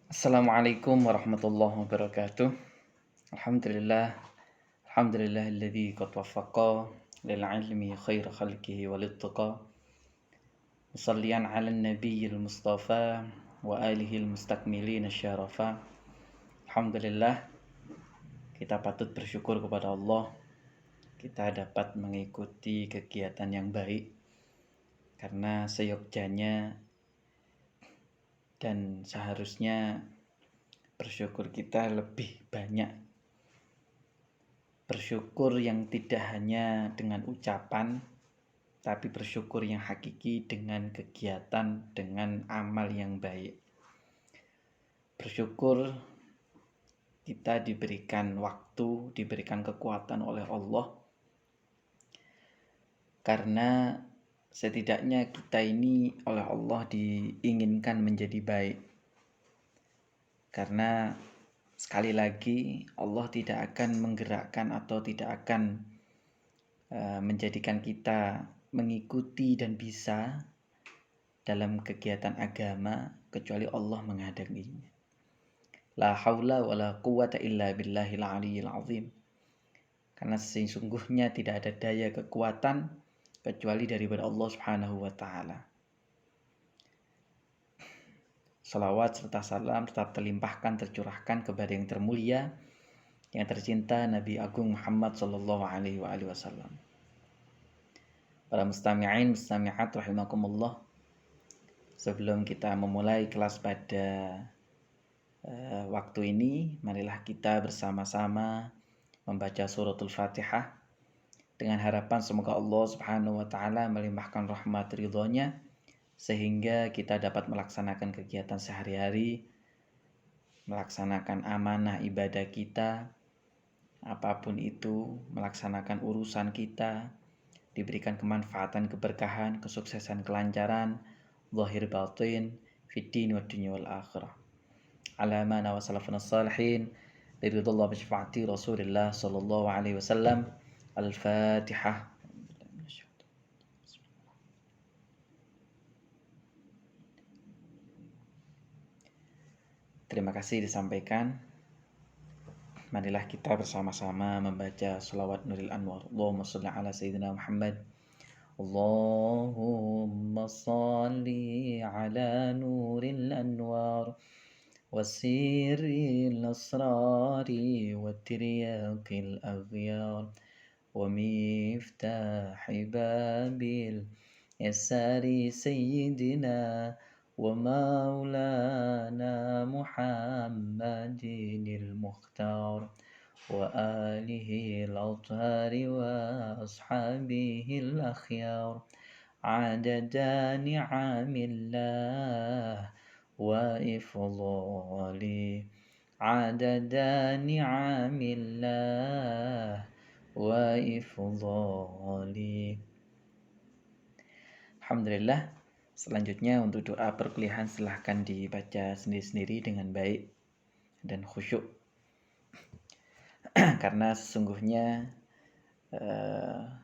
Assalamualaikum warahmatullahi wabarakatuh. Alhamdulillah, alhamdulillahilladzi qad waffaqa lil ilmi khaira khalqihi walittaqa. Musalliyan 'alan nabiyil mustafa wa alihil mustakmilin syarafa. Alhamdulillah, kita patut bersyukur kepada Allah. Kita dapat mengikuti kegiatan yang baik karena seyogyanya dan seharusnya bersyukur kita lebih banyak. Bersyukur yang tidak hanya dengan ucapan, tapi bersyukur yang hakiki dengan kegiatan, dengan amal yang baik. Bersyukur kita diberikan waktu, diberikan kekuatan oleh Allah, karena setidaknya kita ini oleh Allah diinginkan menjadi baik. Karena sekali lagi Allah tidak akan menggerakkan atau tidak akan menjadikan kita mengikuti dan bisa dalam kegiatan agama kecuali Allah menghadanginya. La haula wala quwata illa billahil aliyil azim. Karena sesungguhnya tidak ada daya kekuatan kecuali daripada Allah Subhanahu wa taala. Salawat serta salam tetap terlimpahkan, tercurahkan kepada yang termulia, yang tercinta Nabi Agung Muhammad sallallahu alaihi wasallam. Para mustami'in, mustami'at rahimakumullah. Sebelum kita memulai kelas pada waktu ini, marilah kita bersama-sama membaca suratul Fatihah dengan harapan semoga Allah Subhanahu wa taala melimpahkan rahmat ridhonya sehingga kita dapat melaksanakan kegiatan sehari-hari, melaksanakan amanah ibadah kita, apapun itu, melaksanakan urusan kita, diberikan kemanfaatan, keberkahan, kesuksesan, kelancaran, zahir batin, fid din wad dunya wal akhirah. Ala mana wa salafuna salihin, biridullah bi syafaati Rasulillah sallallahu alaihi wasallam. Al-Fatihah. Terima kasih disampaikan. Marilah kita bersama-sama membaca sholawat Nuril Anwar. Allahumma sholli ala sayyidina Muhammad. Allahumma sholli ala Nuril Anwar wasiril asrari wa tiryaqil aghyar wa miftahi babil yasari sayyidina ومولانا محمد المختار وآله الأطهار وأصحابه الأخيار عدد نعم الله وإفضاله عدد نعم الله وإفضاله. Alhamdulillah. Selanjutnya untuk doa perkuliahan silahkan dibaca sendiri-sendiri dengan baik dan khusyuk. Karena sesungguhnya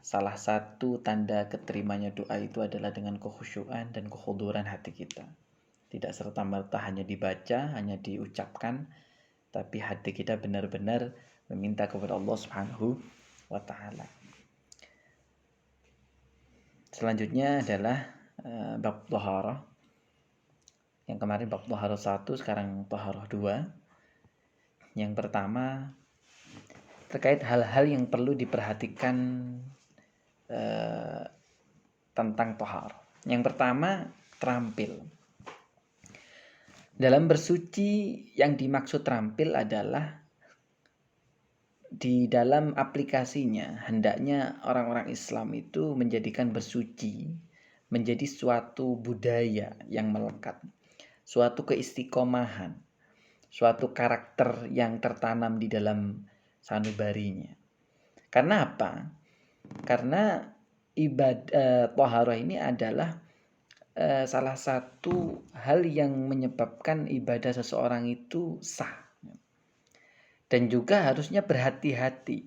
salah satu tanda keterimanya doa itu adalah dengan kekhusyukan dan kekhuduran hati kita. Tidak serta-merta hanya dibaca, hanya diucapkan, tapi hati kita benar-benar meminta kepada Allah Subhanahu wa taala. Selanjutnya adalah bab thaharah. Yang kemarin bab thaharah 1, sekarang thaharah 2. Yang pertama terkait hal-hal yang perlu diperhatikan tentang thaharah. Yang pertama, terampil. Dalam bersuci yang dimaksud terampil adalah di dalam aplikasinya hendaknya orang-orang Islam itu menjadikan bersuci menjadi suatu budaya yang melekat, suatu keistiqomahan, suatu karakter yang tertanam di dalam sanubarinya. Karena apa? Karena ibadah thaharah ini adalah salah satu hal yang menyebabkan ibadah seseorang itu sah. Dan juga harusnya berhati-hati.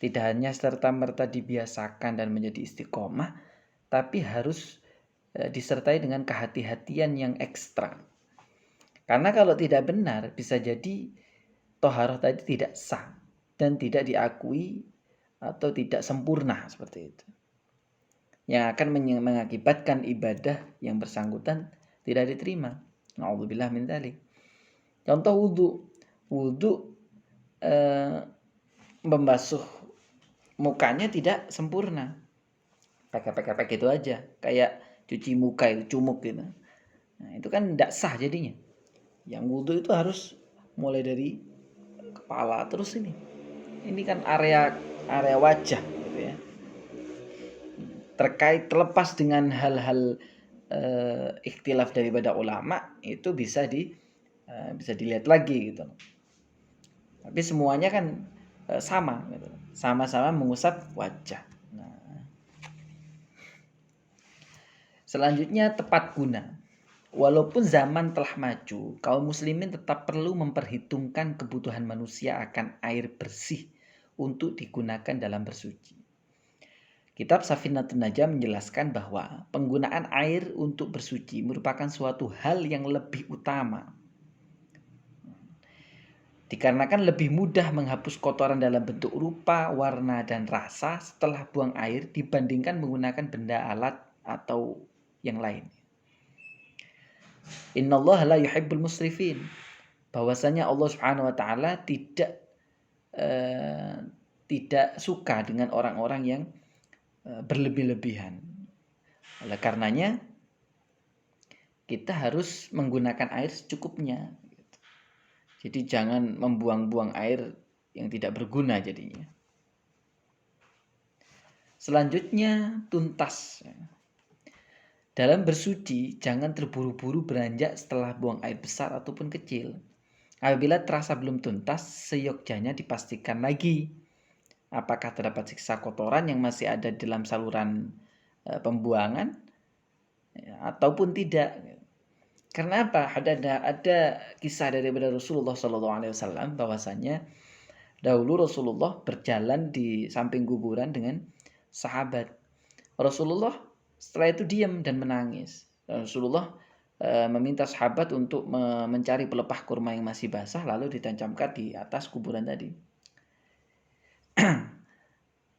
Tidak hanya serta-merta dibiasakan dan menjadi istiqomah, tapi harus disertai dengan kehati-hatian yang ekstra. Karena kalau tidak benar bisa jadi toharoh tadi tidak sah dan tidak diakui atau tidak sempurna seperti itu. Yang akan mengakibatkan ibadah yang bersangkutan tidak diterima. Na'udzubillah min dzalik. Contoh wudhu. Wudhu membasuh mukanya tidak sempurna. Pakai gitu aja. Kayak cuci muka itu, cumuk gitu. Nah, itu kan tidak sah jadinya. Yang wudhu itu harus mulai dari kepala terus ini. Ini kan area wajah gitu ya. Terlepas dengan hal-hal ikhtilaf daripada ulama itu bisa dilihat lagi gitu. Tapi semuanya kan sama gitu. Sama-sama mengusap wajah. Nah, selanjutnya tepat guna. Walaupun zaman telah maju, kaum muslimin tetap perlu memperhitungkan kebutuhan manusia akan air bersih untuk digunakan dalam bersuci. Kitab Safinatun Najah menjelaskan bahwa penggunaan air untuk bersuci merupakan suatu hal yang lebih utama. Dikarenakan lebih mudah menghapus kotoran dalam bentuk rupa, warna, dan rasa setelah buang air dibandingkan menggunakan benda alat atau yang lain. Innallaha la yuhibbul musrifin. Bahwasanya Allah Subhanahu wa taala tidak suka dengan orang-orang yang berlebih-lebihan. Oleh karenanya kita harus menggunakan air secukupnya. Jadi jangan membuang-buang air yang tidak berguna jadinya. Selanjutnya tuntas. Dalam bersuci jangan terburu-buru beranjak setelah buang air besar ataupun kecil. Apabila terasa belum tuntas, seyogyanya dipastikan lagi apakah terdapat sisa kotoran yang masih ada dalam saluran pembuangan ataupun tidak. Karena apa? Ada kisah daripada Rasulullah SAW bahwasanya dahulu Rasulullah berjalan di samping kuburan dengan sahabat. Rasulullah setelah itu diam dan menangis. Rasulullah meminta sahabat untuk mencari pelepah kurma yang masih basah lalu ditancapkan di atas kuburan tadi.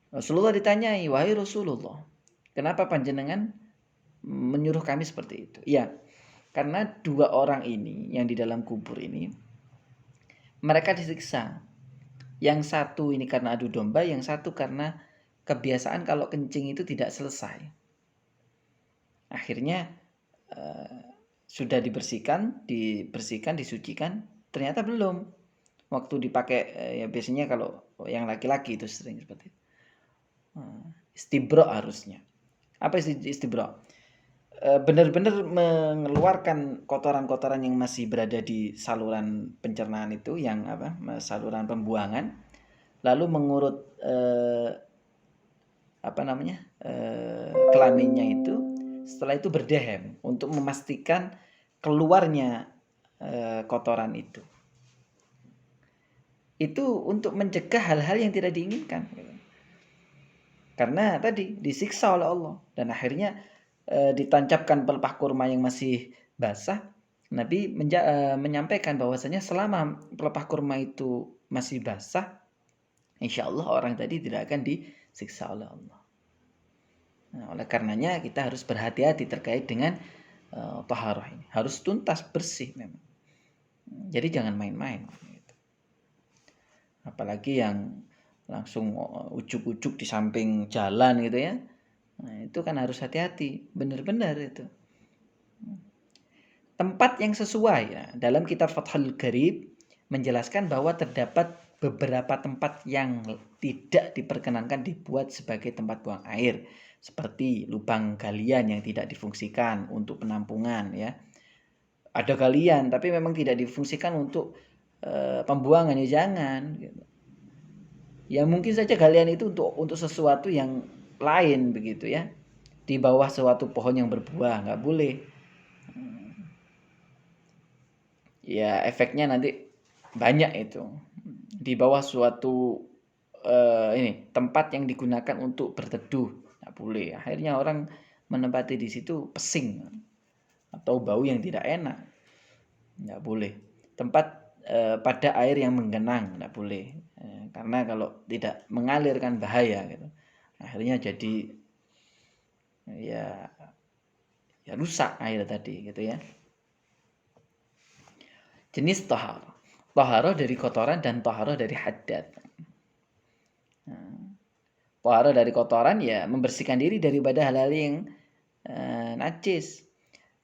Rasulullah ditanyai, "Wahai Rasulullah, kenapa panjenengan menyuruh kami seperti itu?" Ya, karena dua orang ini yang di dalam kubur ini mereka disiksa. Yang satu ini karena adu domba, yang satu karena kebiasaan kalau kencing itu tidak selesai. Akhirnya sudah dibersihkan, disucikan, ternyata belum. Waktu dipakai ya biasanya kalau yang laki-laki itu sering seperti itu. Istibra harusnya. Apa istibra? Benar-benar mengeluarkan kotoran-kotoran yang masih berada di saluran pencernaan itu, yang saluran pembuangan, lalu mengurut kelaminnya itu. Setelah itu berdehem untuk memastikan keluarnya kotoran itu. Itu untuk mencegah hal-hal yang tidak diinginkan. Karena tadi disiksa oleh Allah dan akhirnya ditancapkan pelepah kurma yang masih basah. Nabi menyampaikan bahwasanya selama pelepah kurma itu masih basah, insya Allah orang tadi tidak akan disiksa oleh Allah. Nah, oleh karenanya kita harus berhati-hati terkait dengan taharah ini. Harus tuntas, bersih memang. Jadi jangan main-main. Apalagi yang langsung ujuk-ujuk di samping jalan gitu ya. Nah, itu kan harus hati-hati, benar-benar itu. Tempat yang sesuai ya. Dalam kitab Fathul Gharib menjelaskan bahwa terdapat beberapa tempat yang tidak diperkenankan dibuat sebagai tempat buang air, seperti lubang galian yang tidak difungsikan untuk penampungan ya. Ada galian tapi memang tidak difungsikan untuk pembuangan, ya jangan gitu. Ya mungkin saja galian itu untuk sesuatu yang lain begitu ya. Di bawah suatu pohon yang berbuah, nggak boleh. Ya efeknya nanti banyak itu. Di bawah suatu tempat yang digunakan untuk berteduh, nggak boleh. Akhirnya orang menempati di situ pesing atau bau yang tidak enak. nggak boleh. Tempat pada air yang menggenang nggak boleh. Karena kalau tidak mengalir kan bahaya gitu. Akhirnya jadi ya rusak air tadi gitu ya. Jenis toharoh. Toharoh dari kotoran dan toharoh dari hadat. Toharoh dari kotoran ya membersihkan diri daripada hal-hal yang najis.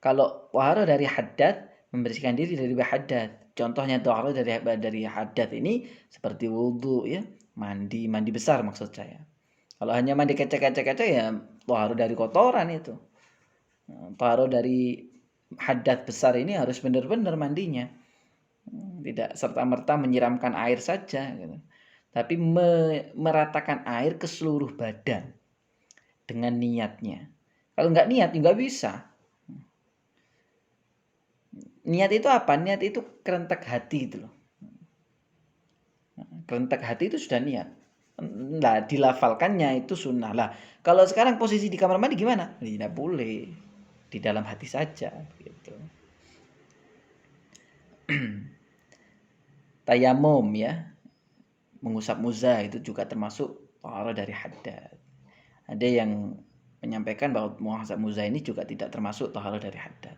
Kalau toharoh dari hadat membersihkan diri dari hadat. Contohnya toharoh dari hadat ini seperti wudhu ya, mandi besar maksud saya. Kalau hanya mandi kecek-kecek ya toharoh dari kotoran itu. Toharoh dari hadat besar ini harus benar-benar mandinya. Tidak serta-merta menyiramkan air saja gitu. Tapi meratakan air ke seluruh badan dengan niatnya. Kalau nggak niat nggak bisa. Niat itu apa? Niat itu kerentek hati itu loh. Kerentek hati itu sudah niat. Nah, dilafalkannya itu sunnah lah. Kalau sekarang posisi di kamar mandi gimana? Tidak boleh. Di dalam hati saja gitu. Tayamum ya, mengusap muza itu juga termasuk taharah dari hadat. Ada yang menyampaikan bahwa mengusap muza ini juga tidak termasuk taharah dari hadat.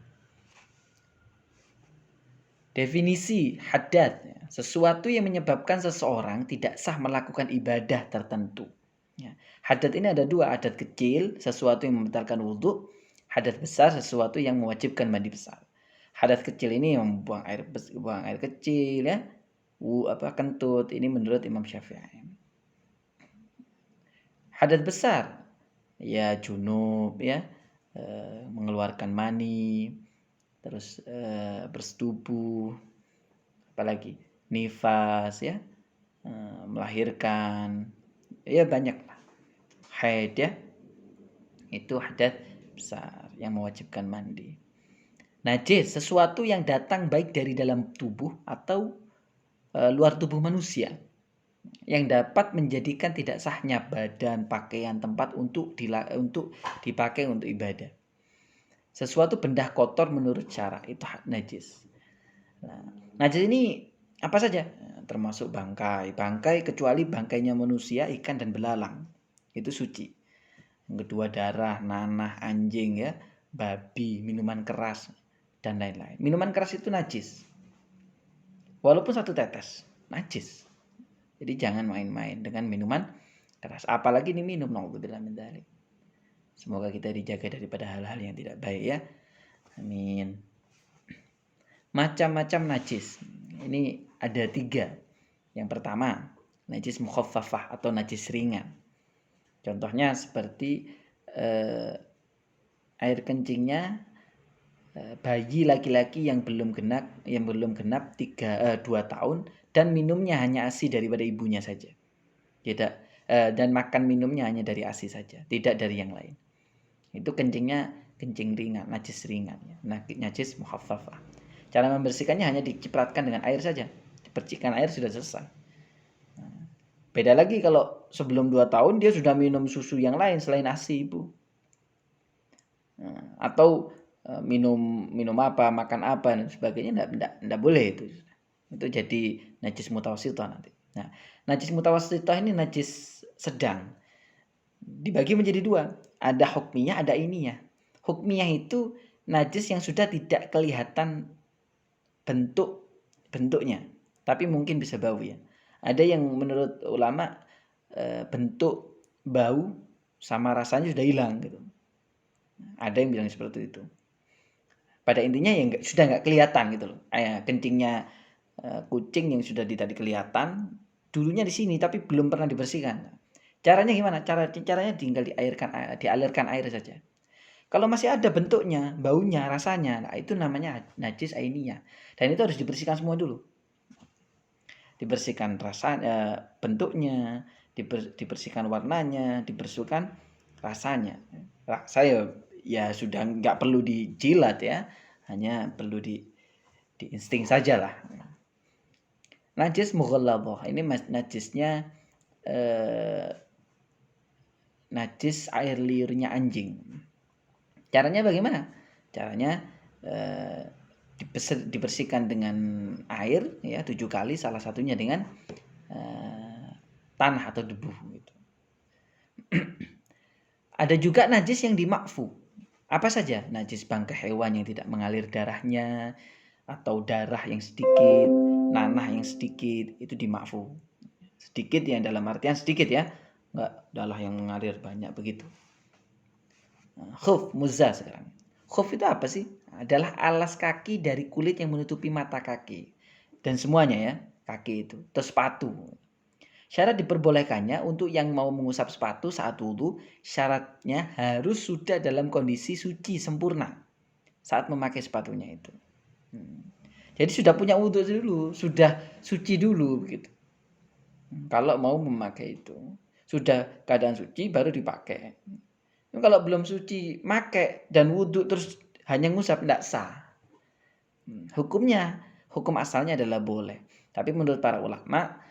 Definisi hadat, sesuatu yang menyebabkan seseorang tidak sah melakukan ibadah tertentu. Ya. Hadat ini ada dua, hadat kecil, sesuatu yang membatalkan wudhu, hadat besar, sesuatu yang mewajibkan mandi besar. Hadat kecil ini membuang air kecil ya, kentut, ini menurut Imam Syafi'i. Hadat besar, ya junub ya, mengeluarkan mani, terus bersetubuh, apalagi nifas ya, melahirkan, ya banyak lah. Haid ya, itu hadat besar yang mewajibkan mandi. Najis, sesuatu yang datang baik dari dalam tubuh atau luar tubuh manusia yang dapat menjadikan tidak sahnya badan, pakaian, tempat untuk dipakai untuk ibadah. Sesuatu benda kotor menurut syara itu najis. Nah, najis ini apa saja? Termasuk bangkai kecuali bangkainya manusia, ikan dan belalang. Itu suci. Yang kedua darah, nanah, anjing ya, babi, minuman keras dan lain-lain. Minuman keras itu najis. Walaupun satu tetes, najis. Jadi jangan main-main dengan minuman keras. Apalagi ini minum, naudzubillah min dzalik. Semoga kita dijaga daripada hal-hal yang tidak baik ya. Amin. Macam-macam najis. Ini ada 3. Yang pertama, najis mukhaffafah atau najis ringan. Contohnya seperti air kencingnya bayi laki-laki yang belum genap 2 tahun dan minumnya hanya ASI daripada ibunya saja. Tidak dan makan minumnya hanya dari ASI saja, tidak dari yang lain. Itu kencingnya kencing ringan, najis ringan ya. Najis mukhaffafah. Cara membersihkannya hanya dicipratkan dengan air saja. Dipercikan air sudah selesai. Beda lagi kalau sebelum 2 tahun dia sudah minum susu yang lain selain ASI ibu. Atau minum apa, makan apa dan sebagainya enggak boleh itu. Itu jadi najis mutawassithah nanti. Nah, najis mutawassithah ini najis sedang. Dibagi menjadi 2. Ada hukmiyah, ada ininya. Hukmiyah itu najis yang sudah tidak kelihatan bentuknya, tapi mungkin bisa bau ya. Ada yang menurut ulama bentuk, bau sama rasanya sudah hilang gitu. Ada yang bilang seperti itu. Pada intinya ya sudah nggak kelihatan gitu loh. Kencingnya kucing yang sudah tadi kelihatan dulunya di sini tapi belum pernah dibersihkan. Caranya gimana? Caranya tinggal dialirkan air saja. Kalau masih ada bentuknya, baunya, rasanya, nah itu namanya najis ainiyah. Dan itu harus dibersihkan semua dulu. Dibersihkan bentuknya, dibersihkan warnanya, dibersihkan rasanya. Saya ya sudah nggak perlu dijilat ya, hanya perlu di insting saja lah. Najis mughalladhah, ini najisnya najis air liurnya anjing. Caranya bagaimana? Caranya dibersihkan dengan air ya 7 kali, salah satunya dengan tanah atau debu gitu. Ada juga najis yang dimakfu. Apa saja? Najis bangkai hewan yang tidak mengalir darahnya, atau darah yang sedikit, nanah yang sedikit, itu dimakfu. Sedikit yang dalam artian sedikit ya, enggak darah yang mengalir banyak begitu. Khuf, muzah sekarang. Khuf itu apa sih? Adalah alas kaki dari kulit yang menutupi mata kaki. Dan semuanya ya, kaki itu. Terus sepatu. Syarat diperbolehkannya untuk yang mau mengusap sepatu saat wudhu, syaratnya harus sudah dalam kondisi suci sempurna saat memakai sepatunya itu. Jadi sudah punya wudhu dulu, sudah suci dulu begitu. Kalau mau memakai itu, sudah keadaan suci baru dipakai. Kalau belum suci, pakai dan wudhu terus hanya ngusap, tidak sah. Hukum asalnya adalah boleh. Tapi menurut para ulama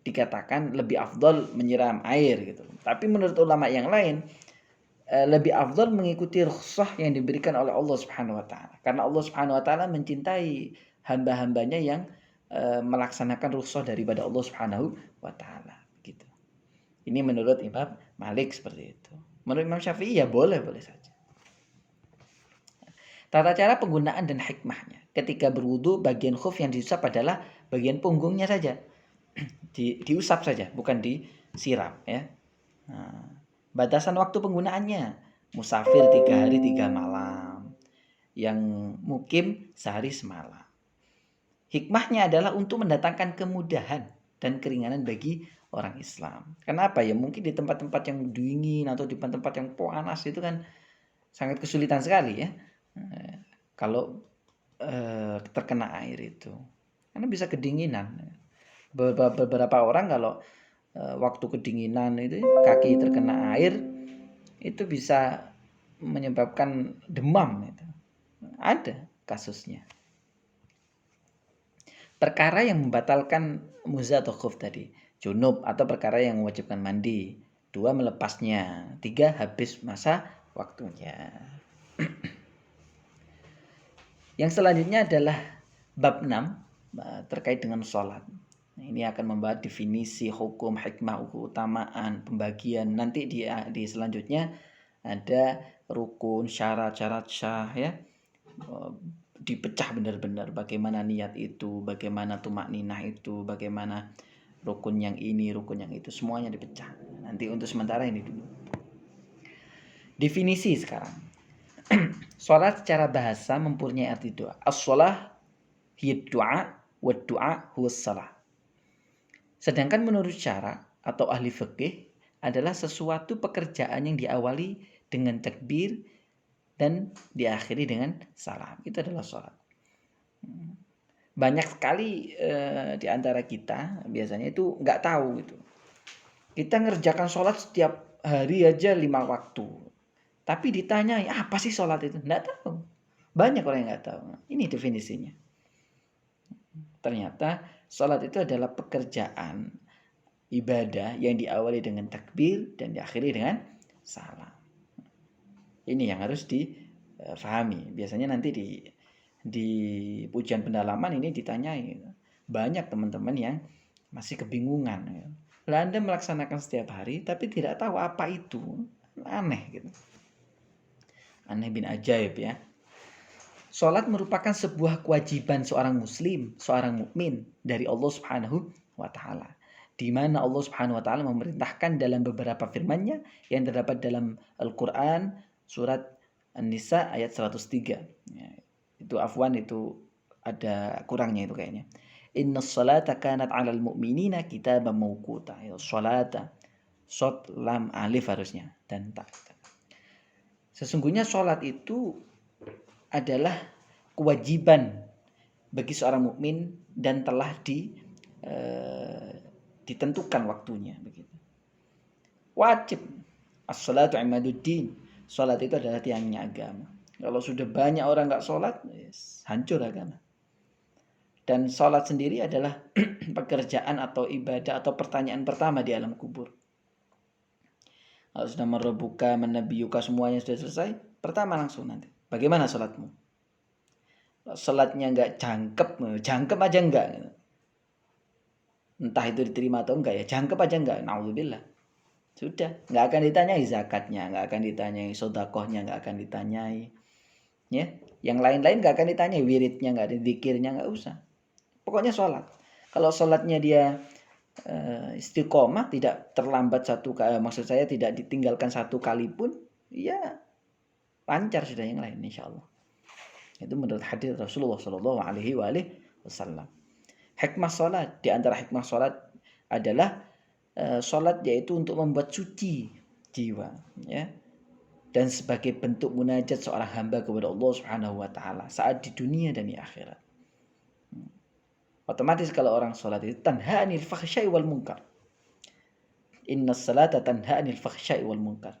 dikatakan lebih afdol menyiram air gitu. Tapi menurut ulama yang lain lebih afdol mengikuti rukhsah yang diberikan oleh Allah Subhanahu wa taala. Karena Allah Subhanahu wa taala mencintai hamba-hambanya yang melaksanakan rukhsah daripada Allah Subhanahu wa taala gitu. Ini menurut Imam Malik seperti itu. Menurut Imam Syafi'i ya boleh saja. Tata cara penggunaan dan hikmahnya. Ketika berwudu, bagian khuf yang diusap adalah bagian punggungnya saja. Diusap saja, bukan disiram ya. Batasan waktu penggunaannya, musafir 3 hari 3 malam, yang mukim sehari semalam. Hikmahnya adalah untuk mendatangkan kemudahan dan keringanan bagi orang Islam. Kenapa ya? Mungkin di tempat-tempat yang dingin atau di tempat-tempat yang panas itu kan sangat kesulitan sekali ya. Kalau terkena air itu, karena bisa kedinginan. Beberapa orang kalau waktu kedinginan itu kaki terkena air itu bisa menyebabkan demam itu. Ada kasusnya. Perkara yang membatalkan muzah atau khuf tadi, junub atau perkara yang mewajibkan mandi. 2 melepasnya. 3 habis masa waktunya. Yang selanjutnya adalah bab 6 terkait dengan sholat. Ini akan membahas definisi, hukum, hikmah, keutamaan, pembagian. Nanti di selanjutnya ada rukun, syarat-syarat syah ya. Dipecah benar-benar bagaimana niat itu, bagaimana tumakninah itu, bagaimana rukun yang ini, rukun yang itu, semuanya dipecah. Nanti untuk sementara ini dulu. Definisi sekarang. Salat secara bahasa mempunyai arti doa. As-shalah hiya du'a wa du'a huwa shalah. Sedangkan menurut syara atau ahli fikih adalah sesuatu pekerjaan yang diawali dengan takbir dan diakhiri dengan salam. Itu adalah sholat. Banyak sekali di antara kita biasanya itu nggak tahu gitu. Kita ngerjakan sholat setiap hari aja 5 waktu. Tapi ditanya apa sih sholat itu? Nggak tahu. Banyak orang yang nggak tahu. Ini definisinya. Ternyata sholat itu adalah pekerjaan ibadah yang diawali dengan takbir dan diakhiri dengan salam. Ini yang harus difahami. Biasanya nanti di pujian pendalaman ini ditanyai. Banyak teman-teman yang masih kebingungan. Lah Anda melaksanakan setiap hari tapi tidak tahu apa itu. Aneh gitu. Aneh bin ajaib ya. Salat merupakan sebuah kewajiban seorang muslim, seorang mukmin dari Allah Subhanahu wa taala. Di mana Allah Subhanahu wa taala memerintahkan dalam beberapa firman-Nya yang terdapat dalam Al-Qur'an surat An-Nisa ayat 103. Ya, itu afwan itu ada kurangnya itu kayaknya. Innas salata kanat 'alal mu'minina kitaban mawquta. Ya, salata shad lam alif harusnya dan ta. Sesungguhnya salat itu adalah kewajiban bagi seorang mukmin dan telah ditentukan waktunya begitu. Wajib. As-salatu imaduddin. Salat itu adalah tiangnya agama. Kalau sudah banyak orang enggak salat, hancur agama. Dan salat sendiri adalah pekerjaan atau ibadah atau pertanyaan pertama di alam kubur. Kalau sudah merebuka, menabiyuka semuanya sudah selesai, pertama langsung nanti. Bagaimana salatmu? Sholatnya nggak jangkep aja enggak. Entah itu diterima atau enggak ya, jangkep aja enggak. Naudzubillah. Sudah, nggak akan ditanyai zakatnya, nggak akan ditanyai sodakohnya, nggak akan ditanyai. Ya, yang lain-lain nggak akan ditanyai, wiridnya nggak ada, zikirnya nggak usah. Pokoknya sholat. Kalau sholatnya dia istiqomah, tidak terlambat maksud saya tidak ditinggalkan satu kali pun, ya lancar sudah yang lain insya Allah. Itu menurut hadis Rasulullah Shallallahu Alaihi Wasallam. Hikmah sholat, di antara hikmah sholat adalah sholat yaitu untuk membuat suci jiwa, ya, dan sebagai bentuk munajat seorang hamba kepada Allah Subhanahu Wa Taala saat di dunia dan di akhirat. Otomatis kalau orang sholat itu tanha anil fakhsyai wal munkar. Inna salata tanha anil fakhsyai wal munkar.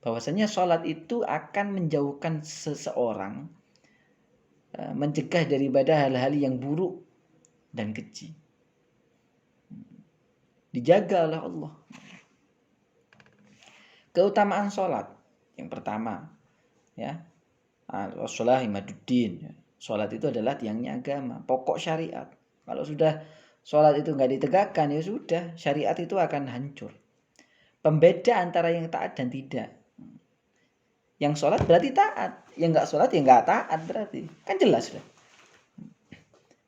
Bahwasanya sholat itu akan menjauhkan seseorang, mencegah daripada hal-hal yang buruk dan keji. Dijaga oleh Allah. Keutamaan sholat yang pertama, ya, Rasulullah Imaduddin. Sholat itu adalah tiangnya agama, pokok syariat. Kalau sudah sholat itu nggak ditegakkan, ya sudah, syariat itu akan hancur. Pembeda antara yang taat dan tidak. Yang sholat berarti taat, yang nggak sholat ya nggak taat berarti. Kan jelas sudah.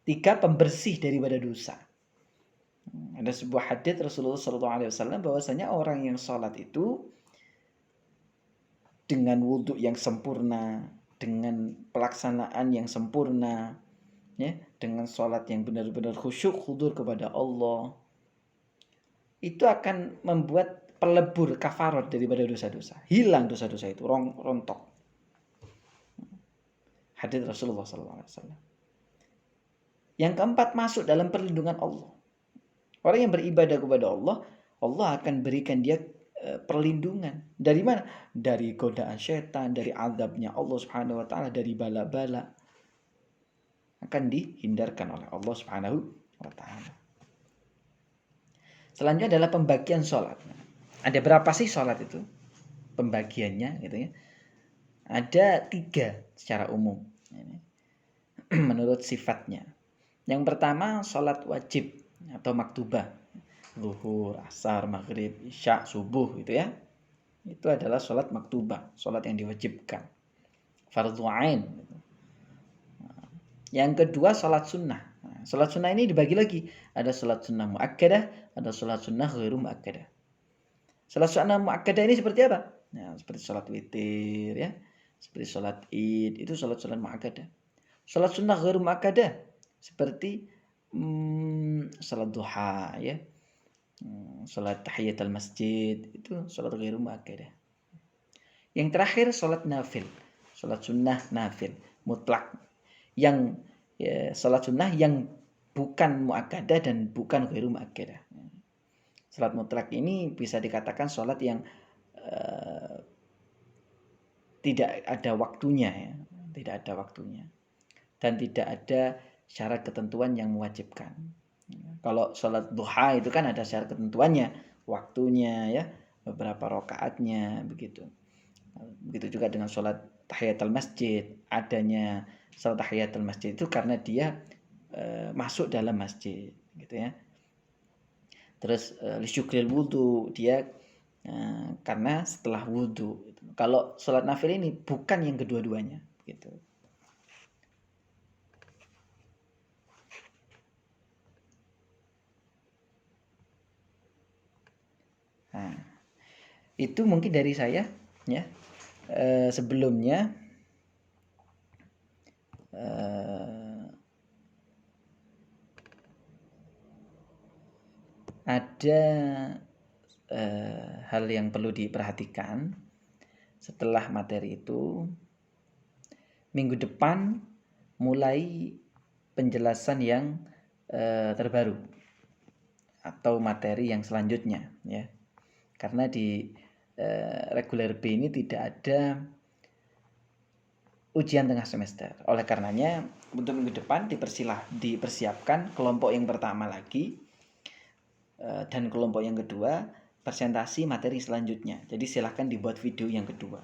3, pembersih daripada dosa. Ada sebuah hadits Rasulullah SAW bahwasanya orang yang sholat itu dengan wudhu yang sempurna, dengan pelaksanaan yang sempurna, ya, dengan sholat yang benar-benar khusyuk khudur kepada Allah, itu akan membuat pelebur kafarat daripada dosa-dosa, hilang dosa-dosa itu, rontok. Hadits Rasulullah SAW. Yang keempat, masuk dalam perlindungan Allah. Orang yang beribadah kepada Allah, Allah akan berikan dia perlindungan. Dari mana? Dari godaan syaitan, dari azabnya Allah Subhanahu Wa Taala, dari bala-bala. Akan dihindarkan oleh Allah Subhanahu Wa Taala. Selanjutnya adalah pembagian sholat. Ada berapa sih sholat itu? Pembagiannya, gitu ya. Ada 3 secara umum, menurut sifatnya. Yang pertama, sholat wajib atau maktubah. Zuhur, asar, maghrib, isya, subuh, gitu ya. Itu adalah sholat maktubah, sholat yang diwajibkan, fardhu ain. Yang kedua, sholat sunnah. Sholat sunnah ini dibagi lagi. Ada sholat sunnah muakkadah, ada sholat sunnah ghairu muakkadah. Sholat sunnah muakkadah ini seperti apa? Nah, seperti sholat witir, ya, seperti sholat id, itu sholat muakkadah. Sholat sunnah ghairu muakkadah seperti sholat duha, ya, sholat tahiyatul masjid, itu sholat ghairu muakkadah. Yang terakhir sholat nafil, sholat sunnah nafil mutlak, yang sholat sunnah yang bukan muakkadah dan bukan ghairu muakkadah. Sholat mutlak ini bisa dikatakan sholat yang tidak ada waktunya, ya, tidak ada waktunya, dan tidak ada syarat ketentuan yang mewajibkan. Kalau sholat duha itu kan ada syarat ketentuannya, waktunya, ya, beberapa rakaatnya, begitu. Begitu juga dengan sholat tahiyatul masjid. Adanya sholat tahiyatul masjid itu karena dia masuk dalam masjid, gitu ya. Terus lisyukril wudu, dia karena setelah wudu. Kalau sholat nafil ini bukan yang kedua-duanya, gitu. Nah, itu mungkin dari saya, ya. Sebelumnya ada hal yang perlu diperhatikan setelah materi itu. Minggu depan mulai penjelasan yang terbaru atau materi yang selanjutnya, ya. Karena di reguler B ini tidak ada ujian tengah semester. Oleh karenanya untuk minggu depan dipersiapkan kelompok yang pertama lagi dan kelompok yang kedua presentasi materi selanjutnya. Jadi silahkan dibuat video yang kedua.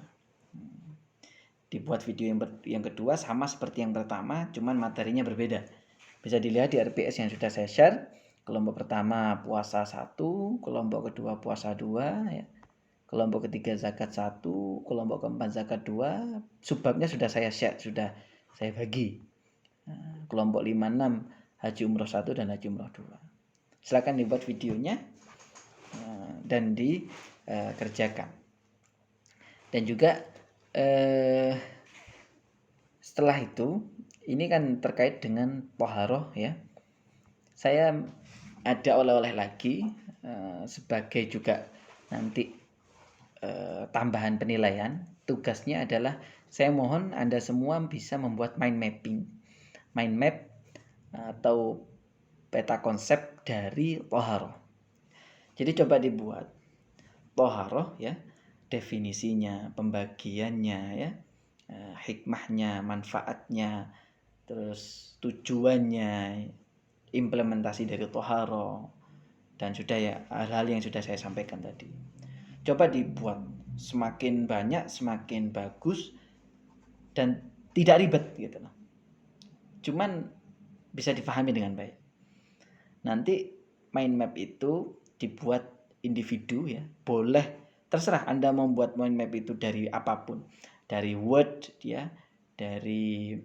dibuat video yang kedua sama seperti yang pertama, cuman materinya berbeda. Bisa dilihat di RPS yang sudah saya share. Kelompok pertama puasa 1, kelompok kedua puasa 2, ya. Kelompok ketiga zakat 1, kelompok keempat zakat 2. Subbabnya sudah saya share, sudah saya bagi. Kelompok 5-6 haji umroh 1 dan haji umroh 2. Silakan dibuat videonya dan dikerjakan. Dan juga setelah itu, ini kan terkait dengan toharoh ya. Saya ada oleh-oleh lagi sebagai juga nanti tambahan penilaian. Tugasnya adalah saya mohon Anda semua bisa membuat mind mapping. Mind map atau peta konsep dari toharoh. Jadi coba dibuat toharoh ya, definisinya, pembagiannya ya, hikmahnya, manfaatnya, terus tujuannya, implementasi dari toharoh, dan sudah ya hal-hal yang sudah saya sampaikan tadi. Coba dibuat, semakin banyak semakin bagus dan tidak ribet gitu loh. Cuman bisa dipahami dengan baik. Nanti mind map itu dibuat individu ya, boleh terserah Anda mau membuat mind map itu dari apapun, dari Word ya, dari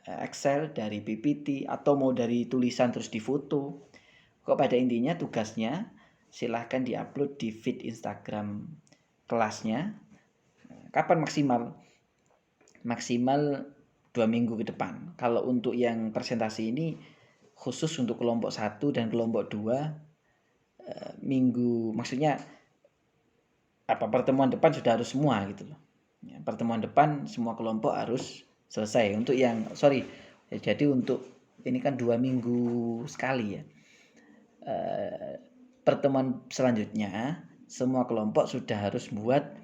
Excel, dari PPT, atau mau dari tulisan terus difoto. Kok pada intinya tugasnya silahkan diupload di feed Instagram kelasnya. Kapan maksimal? Maksimal 2 minggu ke depan. Kalau untuk yang presentasi ini khusus untuk kelompok 1 dan kelompok 2 minggu, maksudnya pertemuan depan sudah harus semua gitu loh. Ya, pertemuan depan semua kelompok harus selesai. Untuk yang jadi untuk ini kan 2 minggu sekali ya. Pertemuan selanjutnya semua kelompok sudah harus buat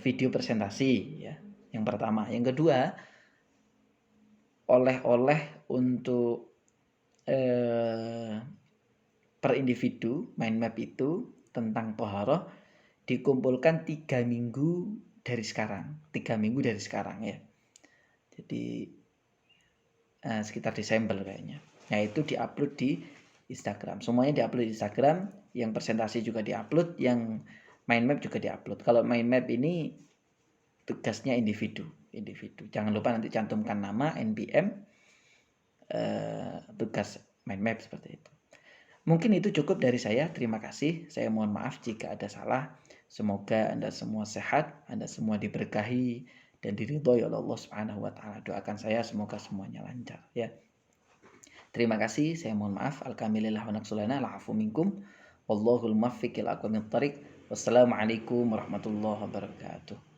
video presentasi ya. Yang pertama, yang kedua oleh-oleh untuk per individu mind map itu tentang toharoh dikumpulkan 3 minggu dari sekarang. 3 minggu dari sekarang ya. Jadi sekitar Desember kayaknya. Nah itu diupload di Instagram. Semuanya diupload di Instagram. Yang presentasi juga diupload. Yang mind map juga diupload. Kalau mind map ini tugasnya individu. Jangan lupa nanti cantumkan nama, NPM, tugas mind map seperti itu. Mungkin itu cukup dari saya. Terima kasih. Saya mohon maaf jika ada salah. Semoga Anda semua sehat, Anda semua diberkahi dan diridhoi oleh Allah Subhanahu wa taala. Doakan saya semoga semuanya lancar ya. Terima kasih. Saya mohon maaf. Alhamdulillah wa naqsulana la'afu minkum. Wallahul muwaffiq ila aqwamit thariq. Wassalamualaikum warahmatullahi wabarakatuh.